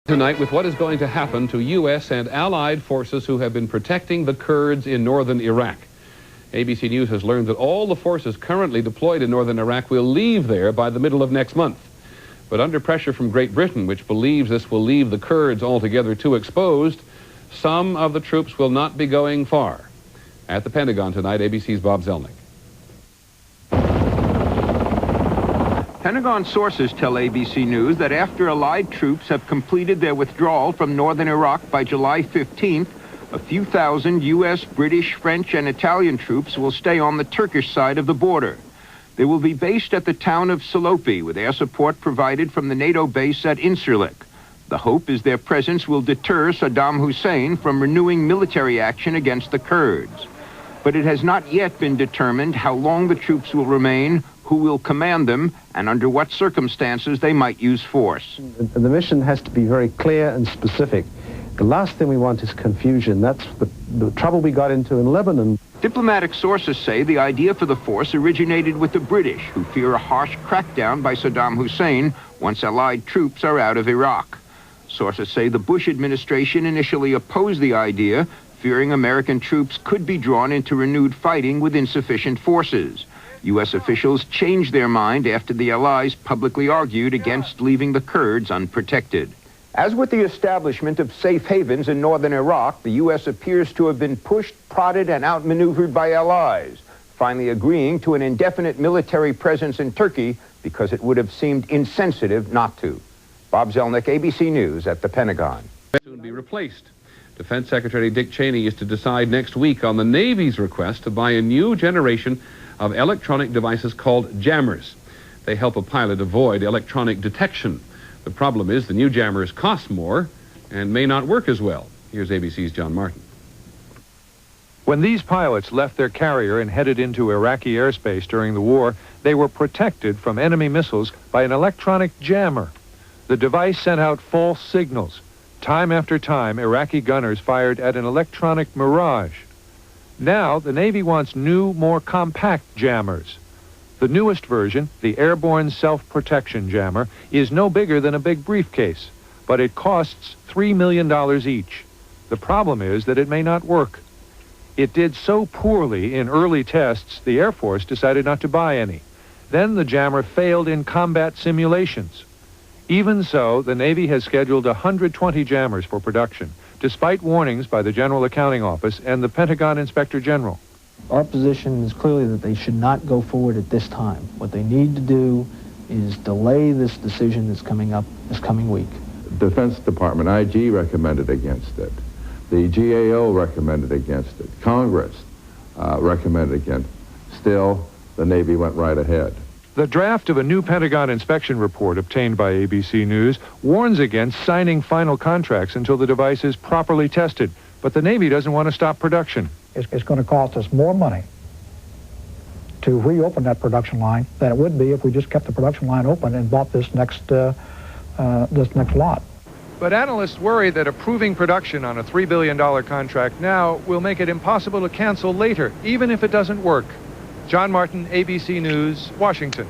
Tonight with what is going to happen to U.S. and allied forces who have been protecting the Kurds in northern Iraq. ABC News has learned that all the forces currently deployed in northern Iraq will leave there by the middle of next month. But under pressure from Great Britain, which believes this will leave the Kurds altogether too exposed, some of the troops will not be going far. At the Pentagon tonight, ABC's Bob Zelnick. Pentagon sources tell ABC News that after Allied troops have completed their withdrawal from northern Iraq by July 15th, a few thousand U.S., British, French, and Italian troops will stay on the Turkish side of the border. They will be based at the town of Salopi, with air support provided from the NATO base at Incirlik. The hope is their presence will deter Saddam Hussein from renewing military action against the Kurds. But it has not yet been determined how long the troops will remain, who will command them, and under what circumstances they might use force. The mission has to be very clear and specific. The last thing we want is confusion. That's the trouble we got into in Lebanon. Diplomatic sources say the idea for the force originated with the British, who fear a harsh crackdown by Saddam Hussein once Allied troops are out of Iraq. Sources say the Bush administration initially opposed the idea, fearing American troops could be drawn into renewed fighting with insufficient forces. U.S. officials changed their mind after the Allies publicly argued against leaving the Kurds unprotected. As with the establishment of safe havens in northern Iraq, the U.S. appears to have been pushed, prodded, and outmaneuvered by Allies, finally agreeing to an indefinite military presence in Turkey because it would have seemed insensitive not to. Bob Zelnick, ABC News at the Pentagon. Soon be replaced. Defense Secretary Dick Cheney is to decide next week on the Navy's request to buy a new generation of electronic devices called jammers. They help a pilot avoid electronic detection. The problem is the new jammers cost more and may not work as well. Here's ABC's John Martin. When these pilots left their carrier and headed into Iraqi airspace during the war, they were protected from enemy missiles by an electronic jammer. The device sent out false signals. Time after time, Iraqi gunners fired at an electronic mirage. Now, the Navy wants new, more compact jammers. The newest version, the Airborne Self-Protection Jammer, is no bigger than a big briefcase, but it costs $3 million each. The problem is that it may not work. It did so poorly in early tests, the Air Force decided not to buy any. Then the jammer failed in combat simulations. Even so, the Navy has scheduled 120 jammers for production, despite warnings by the General Accounting Office and the Pentagon Inspector General. Our position is clearly that they should not go forward at this time. What they need to do is delay this decision that's coming up this coming week. Defense Department, IG, recommended against it. The GAO recommended against it. Congress recommended against it. Still, the Navy went right ahead. The draft of a new Pentagon inspection report obtained by ABC News warns against signing final contracts until the device is properly tested, but the Navy doesn't want to stop production. It's going to cost us more money to reopen that production line than it would be if we just kept the production line open and bought this next lot. But analysts worry that approving production on a $3 billion contract now will make it impossible to cancel later, even if it doesn't work. John Martin, ABC News, Washington.